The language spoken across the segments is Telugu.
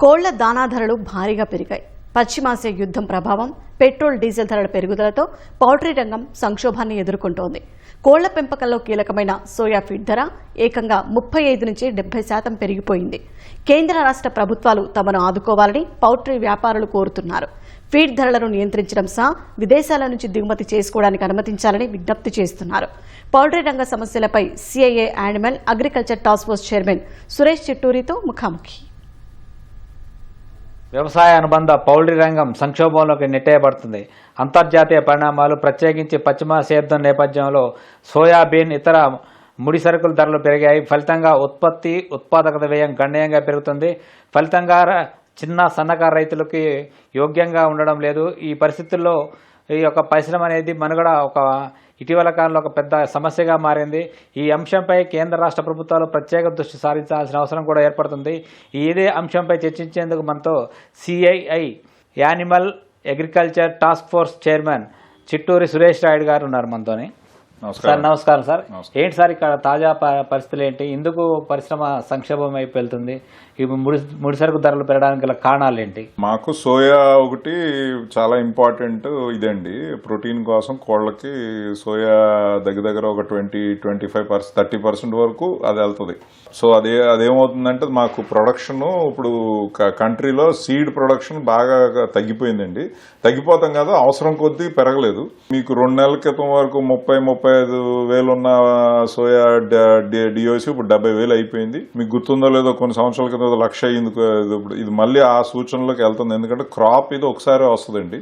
కోళ్ల దాణా ధరలు భారీగా పెరిగాయి. పశ్చిమాసియా యుద్ధం ప్రభావం, పెట్రోల్ డీజిల్ ధరల పెరుగుదలతో పౌల్ట్రీ రంగం సంక్షోభాన్ని ఎదుర్కొంటోంది. కోళ్ల పెంపకంలో కీలకమైన సోయా ఫీడ్ ధర ఏకంగా 35 నుంచి 70% పెరిగిపోయింది. కేంద్ర రాష్ట్ర ప్రభుత్వాలు తమను ఆదుకోవాలని పౌల్ట్రీ వ్యాపారులు కోరుతున్నారు. ఫీడ్ ధరలను నియంత్రించడం సహా విదేశాల నుంచి దిగుమతి చేసుకోవడానికి అనుమతించాలని విజ్ఞప్తి చేస్తున్నారు. పౌల్ట్రీ రంగ సమస్యలపై CIA animal agriculture task force chairman Suresh చిట్టూరితో ముఖాముఖి. వ్యవసాయ అనుబంధ పౌల్ట్రీ రంగం సంక్షోభంలోకి నెట్టేయబడుతుంది. అంతర్జాతీయ పరిణామాలు, ప్రత్యేకించి పశ్చిమాసియా యుద్ధం నేపథ్యంలో సోయాబీన్, ఇతర ముడి సరుకుల ధరలు పెరిగాయి. ఫలితంగా ఉత్పాదకత వ్యయం గణనీయంగా పెరుగుతుంది. ఫలితంగా చిన్న సన్నకారు రైతులకి యోగ్యంగా ఉండడం లేదు. ఈ పరిస్థితుల్లో ఈ యొక్క పరిశ్రమ అనేది మనుగడ ఇటీవల కాలంలో ఒక పెద్ద సమస్యగా మారింది. ఈ అంశంపై కేంద్ర రాష్ట్ర ప్రభుత్వాలు ప్రత్యేక దృష్టి సారించాల్సిన అవసరం కూడా ఏర్పడుతుంది. ఇదే అంశంపై చర్చించేందుకు మనతో CII animal agriculture task force chairman Chitturi Suresh Rayudu గారు ఉన్నారు మనతోని. సార్ నమస్కారం. సార్ ఏంటి సార్ ఇక్కడ తాజా పరిస్థితులు ఏంటి? ఎందుకు పరిశ్రమ సంక్షోభం వైపు వెళ్తుంది? ముడి సరుకు ధరలు పెరగడానికి గల కారణాలు ఏంటి? మాకు సోయా ఒకటి చాలా ఇంపార్టెంట్ ఇదండి. ప్రోటీన్ కోసం కోళ్ళకి సోయా దగ్గర ఒక 25% 30% వరకు అది వెళ్తుంది. సో అదేమవుతుందంటే మాకు ప్రొడక్షన్ ఇప్పుడు కంట్రీలో సీడ్ ప్రొడక్షన్ బాగా తగ్గిపోయిందండి. తగ్గిపోతాం కదా, అవసరం కొద్దీ పెరగలేదు. మీకు 2 నెలల క్రితం వరకు 30-35 వేలు ఉన్న సోయా డిఓసి ఇప్పుడు 70 వేలు అయిపోయింది. మీకు గుర్తుందో లేదో, కొన్ని సంవత్సరాల క్రితం 1,00,000 అయింది. ఇది మళ్ళీ ఆ సూచనలోకి వెళ్తుంది. ఎందుకంటే క్రాప్ ఇది ఒకసారి వస్తుందండి.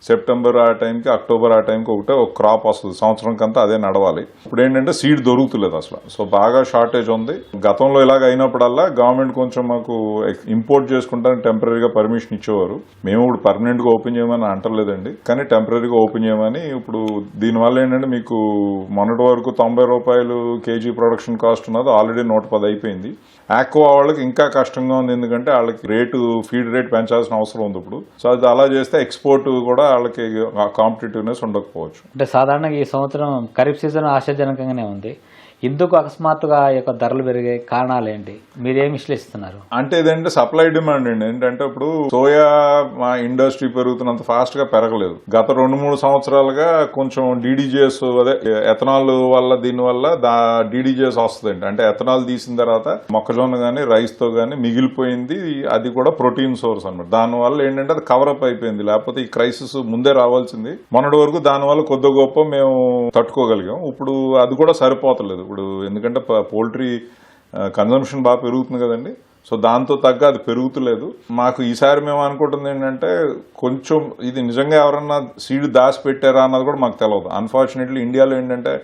సెప్టెంబర్ ఆ టైంకి, అక్టోబర్ ఆ టైంకి ఒక క్రాప్ వస్తుంది. సంవత్సరం కంతా అదే నడవాలి. ఇప్పుడు ఏంటంటే సీడ్ దొరుకుతులేదు అసలు. సో బాగా షార్టేజ్ ఉంది. గతంలో ఇలాగ అయినప్పుడల్లా గవర్నమెంట్ కొంచెం మాకు ఇంపోర్ట్ చేసుకుంటానికి టెంపరీగా పర్మిషన్ ఇచ్చేవారు. మేము ఇప్పుడు పర్మనెంట్ గా ఓపెన్ చేయమని అంటలేదండి, కానీ టెంపరీగా ఓపెన్ చేయమని. ఇప్పుడు దీనివల్ల ఏంటంటే మీకు మొన్నటి వరకు 90 రూపాయలు కేజీ ప్రొడక్షన్ కాస్ట్ ఉన్నది ఆల్రెడీ 110 అయిపోయింది. ఆక్వా వాళ్ళకి ఇంకా కష్టంగా ఉంది, ఎందుకంటే వాళ్ళకి ఫీడ్ రేట్ పెంచాల్సిన అవసరం ఉంది ఇప్పుడు. సో అది అలా చేస్తే ఎక్స్పోర్ట్ కూడా వాళ్ళకి కాంపిటేటివ్నెస్ ఉండకపోవచ్చు. అంటే సాధారణంగా ఈ సంవత్సరం ఖరీఫ్ సీజన్ ఆశాజనకంగానే ఉంది. ఎందుకు అకస్మాత్తుగా ఈ యొక్క ధరలు పెరిగే కారణాలు ఏంటి? మీరేం విశ్లేషిస్తున్నారు? అంటే ఇదంటే సప్లై డిమాండ్ అండి. ఏంటంటే ఇప్పుడు సోయా మా ఇండస్ట్రీ పెరుగుతున్నంత ఫాస్ట్ గా పెరగలేదు. గత 2-3 సంవత్సరాలుగా కొంచెం డీడీజీఎస్, అదే ఎథనాల్ వల్ల, దీనివల్ల డీడీజీఎస్ వస్తుందండి. అంటే ఎథనాల్ తీసిన తర్వాత మొక్కజొన్న గానీ రైస్ తో గానీ మిగిలిపోయింది. అది కూడా ప్రోటీన్ సోర్స్ అన్నమాట. దానివల్ల ఏంటంటే అది కవరప్ అయిపోయింది. లేకపోతే ఈ క్రైసిస్ ముందే రావాల్సింది. మొన్నటి వరకు దానివల్ల కొద్ది గొప్ప మేము తట్టుకోగలిగాం. ఇప్పుడు అది కూడా సరిపోతలేదు. ఇప్పుడు ఎందుకంటే పౌల్ట్రీ కన్జంప్షన్ బాగా పెరుగుతుంది కదండి. సో దాంతో తగ్గ అది పెరుగుతలేదు. మాకు ఈసారి మేము అనుకుంటుంది ఏంటంటే కొంచెం ఇది నిజంగా ఎవరన్నా సీడ్ దాచి పెట్టారా అన్నది కూడా మాకు తెలియదు. అన్ఫార్చునేట్లీ ఇండియాలో ఏంటంటే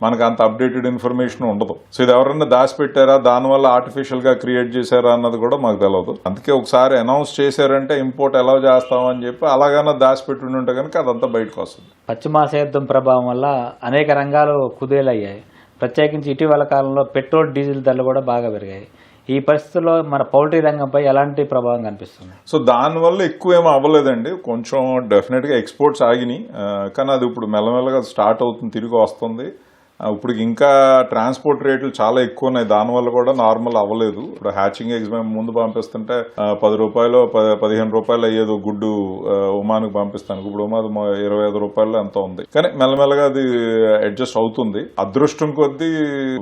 మనకు అంత అప్డేటెడ్ ఇన్ఫర్మేషన్ ఉండదు. సో ఇది ఎవరన్నా దాచి పెట్టారా, దానివల్ల ఆర్టిఫిషియల్ గా క్రియేట్ చేశారా అన్నది కూడా మాకు తెలియదు. అందుకే ఒకసారి అనౌన్స్ చేశారంటే ఇంపోర్ట్ ఎలా చేస్తామని చెప్పి అలాగన్నా దాచి పెట్టి ఉంటే కనుక అదంతా బయటకు వస్తుంది. పశ్చిమాసియా యుద్ధం ప్రభావం వల్ల అనేక రంగాలు కుదేలయ్యాయి. ప్రత్యేకించి ఇటీవల కాలంలో పెట్రోల్ డీజిల్ ధరలు కూడా బాగా పెరిగాయి. ఈ పరిస్థితుల్లో మన పౌల్ట్రీ రంగంపై ఎలాంటి ప్రభావం కనిపిస్తుంది? సో దానివల్ల ఎక్కువ ఏమీ అవ్వలేదండి. కొంచెం డెఫినెట్ గా ఎక్స్పోర్ట్స్ ఆగినాయి, కానీ అది ఇప్పుడు మెల్లమెల్లగా స్టార్ట్ అవుతుంది, తిరిగి వస్తుంది. ఇప్పుడు ఇంకా ట్రాన్స్పోర్ట్ రేట్లు చాలా ఎక్కువ ఉన్నాయి. దానివల్ల కూడా నార్మల్ అవ్వలేదు. ఇప్పుడు హ్యాచింగ్ ఎగ్జామ్ ముందు పంపిస్తుంటే 10 రూపాయలు 15 రూపాయలు అయ్యేది గుడ్డు ఉమానికి పంపిస్తాను. ఇప్పుడు ఉమా 25 రూపాయలు ఎంత ఉంది. కానీ మెల్లమెల్లగా అది అడ్జస్ట్ అవుతుంది. అదృష్టం కొద్దీ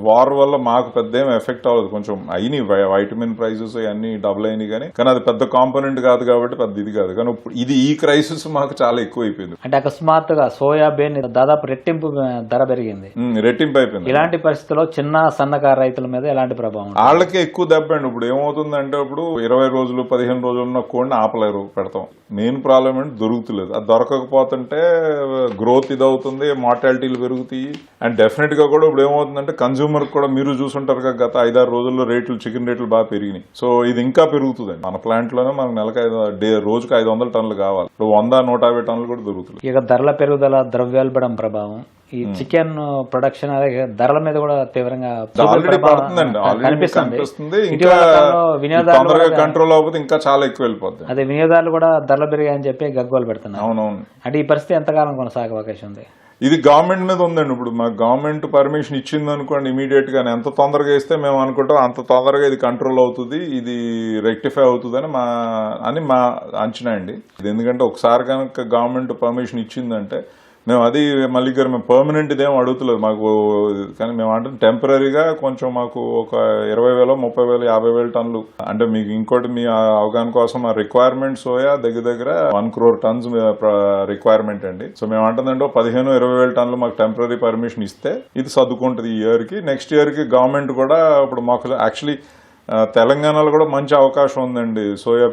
వార్ వల్ల మాకు పెద్ద ఏం ఎఫెక్ట్ అవ్వదు. కొంచెం అయినాయి వైటమిన్ ప్రైజెస్ అన్ని డబుల్ అయినాయి, కానీ అది పెద్ద కాంపోనెంట్ కాదు కాబట్టి పెద్ద ఇది కాదు. కానీ ఇది ఈ క్రైసిస్ మాకు చాలా ఎక్కువ అయిపోయింది. అంటే అకస్మాత్తుగా సోయాబీన్ దాదాపు రెట్టింపు ధర పెరిగింది, రెట్టింపు అయిపోయింది. ఇలాంటి పరిస్థితుల్లో చిన్న సన్నకారు రైతుల మీద ఎలాంటి ప్రభావం? వాళ్ళకే ఎక్కువ దెబ్బండి. ఇప్పుడు ఏమవుతుందంటే ఇప్పుడు 20 రోజులు 15 రోజులు ఉన్న కోడిని ఆపలేరు, పెడతాం. మెయిన్ ప్రాబ్లం ఏంటి, దొరుకుతలేదు. అది దొరకకపోతుంటే గ్రోత్ ఇది అవుతుంది, మార్టాలిటీలు పెరుగుతాయి. అండ్ డెఫినెట్ గా కూడా ఇప్పుడు ఏమవుతుందంటే కన్స్యూమర్ కూడా మీరు చూసుంటారు కదా, గత 5-6 రోజుల్లో చికెన్ రేట్లు బాగా పెరిగినాయి. సో ఇది ఇంకా పెరుగుతుందండి. మన ప్లాంట్ లోనే మనకు నెలకు రోజుకి 500 టన్నులు కావాలి. ఇప్పుడు 100-150 టన్నులు కూడా దొరుకుతుంది. ఇక ధరల పెరుగుదల, ద్రవ్యోల్బణం ప్రభావం ఈ చికెన్ ప్రొడక్షన్ ధరల మీద కూడా తీవ్రంగా కనిపిస్తుంది. కంట్రోల్ అవ్వకపోతే ఇంకా చాలా ఎక్కువ వెళ్ళిపోతుంది. అదే వినియోగదారులు కూడా ధరలు పెరిగాయని చెప్పి గగ్గోలు పెడుతున్నారు. అవునవును. అంటే ఈ పరిస్థితి ఎంతకాలం కొనసాగే అవకాశం ఉంది? ఇది గవర్నమెంట్ మీద ఉందండి. ఇప్పుడు మాకు గవర్నమెంట్ పర్మిషన్ ఇచ్చింది అనుకోండి, ఇమీడియట్ గా ఎంత తొందరగా ఇస్తే మేము అనుకుంటాం అంత తొందరగా ఇది కంట్రోల్ అవుతుంది, ఇది రెక్టిఫై అవుతుంది అని మా అంచనా అండి. ఇది ఎందుకంటే ఒకసారి కనుక గవర్నమెంట్ పర్మిషన్ ఇచ్చిందంటే మేము అది మళ్ళీ గారు మేము పర్మనెంట్ ఇదేం అడుగుతలేదు మాకు, కానీ మేము అంటే టెంపరీగా కొంచెం మాకు ఒక 20,000, 30,000, 50,000 టన్నులు అంటే మీకు ఇంకోటి మీ అవగాహన కోసం ఆ రిక్వైర్మెంట్ సోయా దగ్గర 1 crore tons రిక్వైర్మెంట్ అండి. సో మేము అంటుందంటే 15,000-20,000 టన్నులు మాకు టెంపరీ పర్మిషన్ ఇస్తే ఇది సర్దుకుంటుంది ఈ ఇయర్ కి. నెక్స్ట్ ఇయర్ కి గవర్నమెంట్ కూడా ఇప్పుడు మాకు యాక్చువల్లీ తెలంగాణలో కూడా మంచి అవకాశం ఉందండి సోయా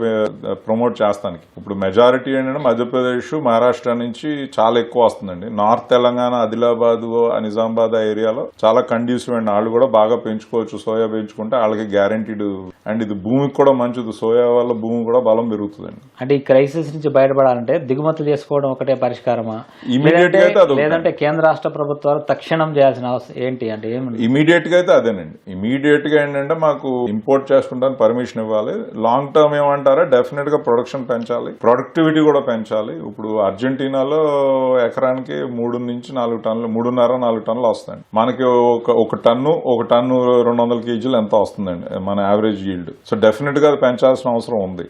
ప్రమోట్ చేస్తానికి. ఇప్పుడు మెజారిటీ ఏంటంటే మధ్యప్రదేశ్, మహారాష్ట్ర నుంచి చాలా ఎక్కువ వస్తుందండి. నార్త్ తెలంగాణ, ఆదిలాబాద్, నిజామాబాద్ ఏరియాలో చాలా కండ్యూసివ్ అండి. వాళ్ళు కూడా బాగా పెంచుకోవచ్చు, సోయా పెంచుకుంటే వాళ్ళకి గ్యారంటీడ్. అండ్ ఇది భూమికి కూడా మంచిది, సోయా వల్ల భూమి కూడా బలం పెరుగుతుందండి. అంటే ఈ క్రైసిస్ నుంచి బయటపడాలంటే దిగుమతులు చేసుకోవడం ఒకటే పరిష్కారమా, ఇమీడియట్ గా అయితే లేదంటే కేంద్ర రాష్ట్ర ప్రభుత్వాలు తక్షణం చేయాల్సిన అవసరం ఏంటి అంటే ఏమి? ఇమీడియట్ గా అయితే అదేనండి. ఇమీడియట్ గా ఏంటంటే మాకు ఇంపోర్ట్ చేసుకుంటానికి పర్మిషన్ ఇవ్వాలి. లాంగ్ టర్మ్ ఏమంటారా, డెఫినెట్ గా ప్రొడక్షన్ పెంచాలి, ప్రొడక్టివిటీ కూడా పెంచాలి. ఇప్పుడు అర్జెంటీనాలో ఎకరానికి 3-4 టన్నులు, 3.5-4 టన్నులు వస్తాయండి. మనకి ఒక టన్ను 200 kgs ఎంత వస్తుందండి మన యావరేజ్ ఈల్డ్. సో డెఫినెట్ గా అది పెంచాల్సిన అవసరం ఉంది.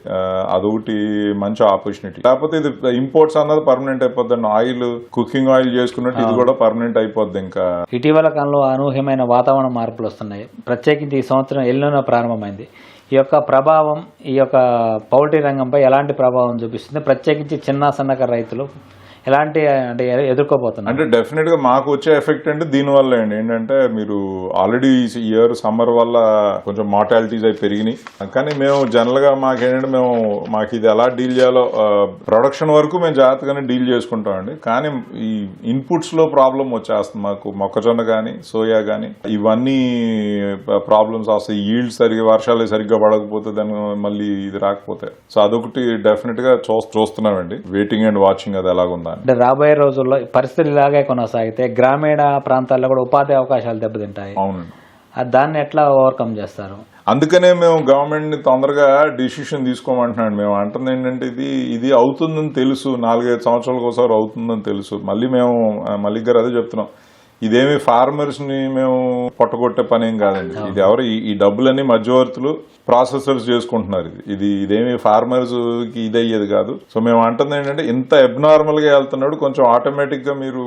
అదొకటి మంచి ఆపర్చునిటీ. కాకపోతే ఇది ఇంపోర్ట్స్ అన్నది పర్మనెంట్ అయిపోద్దండి. ఆయిల్, కుకింగ్ ఆయిల్ చేసుకున్నట్టు ఇది కూడా పర్మనెంట్ అయిపోద్ది. ఇంకా ఇటీవల కాలంలో అనూహ్యమైన వాతావరణ మార్పులు వస్తున్నాయి. ప్రత్యేకించి ఈ సంవత్సరం ఎల్లినో ప్రారంభమైంది. ఈ యొక్క ప్రభావం ఈ యొక్క పౌల్ట్రీ రంగంపై ఎలాంటి ప్రభావం చూపిస్తుంది? ప్రత్యేకించి చిన్న సన్నకారు రైతులు ఎలాంటి అంటే ఎదుర్కోబోతున్నారు? అంటే డెఫినెట్ గా మాకు వచ్చే ఎఫెక్ట్ అంటే దీనివల్ల అండి. ఏంటంటే మీరు ఆల్రెడీ ఇయర్ సమ్మర్ వల్ల కొంచెం మార్టాలిటీస్ అయి పెరిగినాయి. కానీ మేము జనరల్ గా మాకేంటంటే మాకు ఇది ఎలా డీల్ చేయాలో ప్రొడక్షన్ వరకు మేము జాగ్రత్తగానే డీల్ చేసుకుంటామండి. కానీ ఈ ఇన్పుట్స్ లో ప్రాబ్లం వచ్చేస్తుంది మాకు. మొక్కజొన్న కానీ, సోయా కానీ ఇవన్నీ ప్రాబ్లమ్స్ వస్తాయి. ఈల్డ్ వర్షాలు సరిగ్గా పడకపోతే దాన్ని మళ్ళీ ఇది రాకపోతే. సో అదొకటి డెఫినెట్ గా చూస్తున్నామండి, వెయిటింగ్ అండ్ వాచింగ్ అది ఎలాగుందా. అంటే రాబోయే రోజుల్లో పరిస్థితులు ఇలాగే కొనసాగితే గ్రామీణ ప్రాంతాల్లో కూడా ఉపాధి అవకాశాలు దెబ్బతింటాయి. అవునండి. దాన్ని ఎట్లా ఓవర్కమ్ చేస్తారు? అందుకనే మేము గవర్నమెంట్ ని తొందరగా డిసిషన్ తీసుకోమంటున్నాం. మేము అంటుంది ఏంటంటే ఇది అవుతుందని తెలుసు, 4-5 సంవత్సరాలకు ఒకసారి అవుతుందని తెలుసు. మళ్ళీ గారు అదే చెప్తున్నాం, ఇదేమి ఫార్మర్స్ ని మేము పొట్టగొట్టే పని ఏం కాదండి. ఇది ఎవరు ఈ డబ్బులన్నీ మధ్యవర్తులు, ప్రాసెసర్స్ చేసుకుంటున్నారు. ఇదేమి ఫార్మర్స్ కి ఇది అయ్యేది కాదు. సో మేము అంటుంది ఏంటంటే ఇంత అబ్నార్మల్ గా వెళ్తున్నాడు, కొంచెం ఆటోమేటిక్ గా మీరు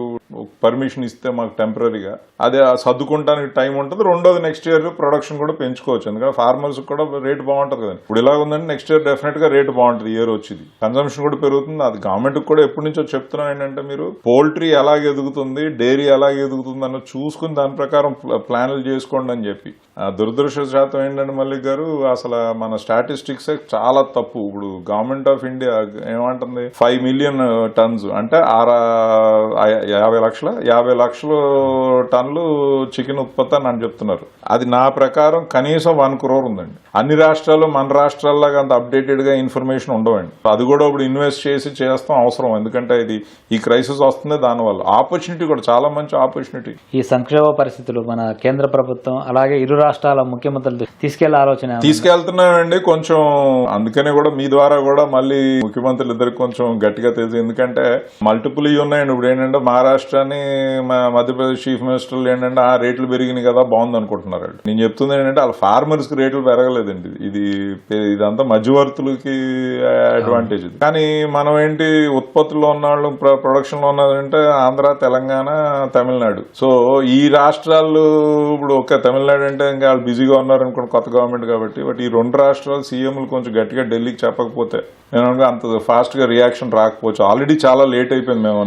పర్మిషన్ ఇస్తే మాకు టెంపరీగా అదే సర్దుకుంటానికి టైం ఉంటుంది. రెండోది నెక్స్ట్ ఇయర్ ప్రొడక్షన్ కూడా పెంచుకోవచ్చు, ఎందుకంటే ఫార్మర్స్ కూడా రేట్ బాగుంటుంది కదండి. ఇప్పుడు ఇలా ఉందంటే నెక్స్ట్ ఇయర్ డెఫినెట్ గా రేట్ బాగుంటుంది. ఇయర్ వచ్చింది కన్సంప్షన్ కూడా పెరుగుతుంది. అది గవర్నమెంట్ కూడా ఎప్పటి నుంచో చెప్తున్నాం ఏంటంటే మీరు పౌల్ట్రీ ఎలాగ ఎదుగుతుంది, డైరీ ఎలాగ ఎదుగుతుంది అన్న చూసుకుని దాని ప్రకారం ప్లాన్లు చేసుకోండి అని చెప్పి. దురదృష్టశాతం ఏంటంటే మల్లిక్ గారు, అసలు మన స్టాటిస్టిక్స్ చాలా తప్పు. ఇప్పుడు గవర్నమెంట్ ఆఫ్ ఇండియా ఏమంటుంది, 5 million tons అంటే 50 లక్షల టన్నులు చికెన్ ఉత్పత్తి అని చెప్తున్నారు. అది నా ప్రకారం కనీసం 1 crore ఉందండి. అన్ని రాష్ట్రాలు మన రాష్ట్రాల్లాగా అంత అప్డేటెడ్ గా ఇన్ఫర్మేషన్ ఉండవండి. అది కూడా ఇప్పుడు ఇన్వెస్ట్ చేస్తాం అవసరం, ఎందుకంటే ఈ క్రైసిస్ వస్తుంది. దానివల్ల ఆపర్చునిటీ కూడా చాలా మంచి ఆపర్చునిటీ. ఈ సంక్షోభ పరిస్థితులు మన కేంద్ర ప్రభుత్వం అలాగే ఇరు రాష్ట్రాల ముఖ్యమంత్రులు తీసుకెళ్తున్నామండి కొంచెం. అందుకనే కూడా మీ ద్వారా కూడా మళ్ళీ ముఖ్యమంత్రులు ఇద్దరికి కొంచెం గట్టిగా తెలుసు, ఎందుకంటే మల్టిపుల్ ఉన్నాయండి. ఇప్పుడు ఏంటంటే మహారాష్ట్రని మధ్యప్రదేశ్ చీఫ్ మినిస్టర్లు ఏంటంటే ఆ రేట్లు పెరిగినాయి కదా బాగుంది అనుకుంటున్నారు. నేను చెప్తుంది ఏంటంటే వాళ్ళ ఫార్మర్స్ కి రేట్లు పెరగలేదండి. ఇదంతా మధ్యవర్తులకి అడ్వాంటేజ్. కానీ మనం ఏంటి ఉత్పత్తుల్లో ఉన్నవాళ్ళు, ప్రొడక్షన్ లో ఉన్నదంటే ఆంధ్ర, తెలంగాణ, తమిళనాడు. సో ఈ రాష్ట్రాలు ఇప్పుడు ఒక తమిళనాడు అంటే ఇంకా వాళ్ళు బిజీగా ఉన్నారు అనుకోండి, కొత్త గవర్నమెంట్ కాబట్టి. బట్ ఈ 2 రాష్ట్రాలు సీఎంలు కొంచెం గట్టిగా ఢిల్లీకి చెప్పకపోతే నేను అంత ఫాస్ట్ గా రియాక్షన్ రాకపోవచ్చు. ఆల్రెడీ చాలా లేట్ అయిపోయింది. మేము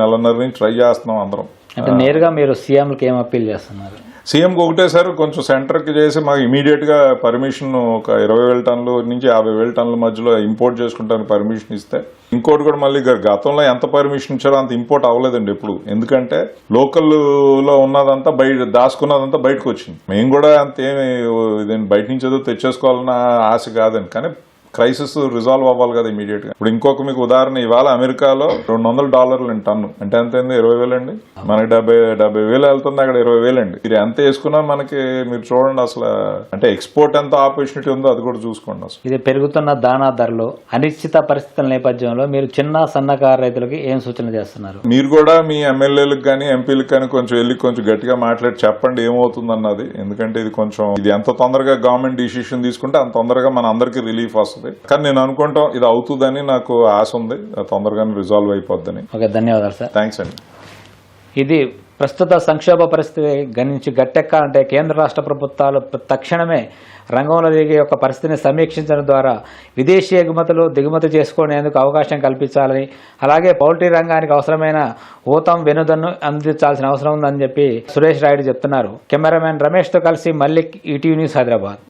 నెలన్నర నుంచి ట్రై చేస్తున్నాం అందరం. అంటే నేరుగా మీరు సీఎంకి ఏం అప్పీల్ చేస్తున్నారు? సీఎంకి ఒకటేసారి కొంచెం సెంటర్కి చేసి మాకు ఇమీడియట్ గా పర్మిషన్ ఒక 20,000 టన్నుల నుంచి 50,000 టన్నుల మధ్యలో ఇంపోర్ట్ చేసుకుంటానికి పర్మిషన్ ఇస్తే. ఇంకోటి కూడా మళ్ళీ గతంలో ఎంత పర్మిషన్ ఇచ్చారో అంత ఇంపోర్ట్ అవ్వలేదండి ఎప్పుడు, ఎందుకంటే లోకల్ లో ఉన్నదంతా దాచుకున్నదంతా బయటకు వచ్చింది. మేము కూడా అంతేమి బయట నుంచి ఏదో తెచ్చేసుకోవాలన్న ఆశ కాదండి. కానీ క్రైసిస్ రిజాల్వ్ అవ్వాలి కదా ఇమీడియట్ గా. ఇప్పుడు ఇంకొక మీకు ఉదాహరణ, ఇవాళ అమెరికాలో $200 టన్ను అంటే ఎంత అయింది? 20,000 అండి. మనకి 70,000 వెళ్తుంది, అక్కడ 20,000 అండి. మీరు ఎంత వేసుకున్నా మనకి మీరు చూడండి అసలు, అంటే ఎక్స్పోర్ట్ ఎంత ఆపర్చునిటీ ఉందో అది కూడా చూసుకోండి అసలు. ఇది పెరుగుతున్న దానా ధరలు, అనిశ్చిత పరిస్థితుల నేపథ్యంలో మీరు చిన్న సన్నకారు రైతులకి ఏం సూచన చేస్తున్నారు? మీరు కూడా మీ ఎమ్మెల్యేలకు కానీ ఎంపీలకు కానీ కొంచెం గట్టిగా మాట్లాడి చెప్పండి ఏమవుతుంది అన్నది. ఎందుకంటే ఇది ఎంత తొందరగా గవర్నమెంట్ డిసిషన్ తీసుకుంటే అంత తొందరగా మన అందరికీ రిలీఫ్ వస్తుంది. కానీ నేను అనుకుంటాం ఇది అవుతుందని నాకు ఆశ ఉంది, తొందరగానే రిజాల్వ్ అయిపోద్దని. ఓకే, ధన్యవాదాలు సార్. థ్యాంక్స్ అండి. ఇది ప్రస్తుత సంక్షోభ పరిస్థితి గణించి గట్టెక్కాలంటే కేంద్ర రాష్ట్ర ప్రభుత్వాలు తక్షణమే రంగంలో దిగే ఒక పరిస్థితిని సమీక్షించడం ద్వారా విదేశీ ఎగుమతులు దిగుమతి చేసుకునేందుకు అవకాశం కల్పించాలని, అలాగే పౌల్ట్రీ రంగానికి అవసరమైన ఊతం వెనుదన్ను అందించాల్సిన అవసరం ఉందని చెప్పి సురేష్ రాయుడు చెప్తున్నారు. కెమెరామెన్ రమేష్తో కలిసి మల్లిక్, ఈటీవీ న్యూస్, హైదరాబాద్.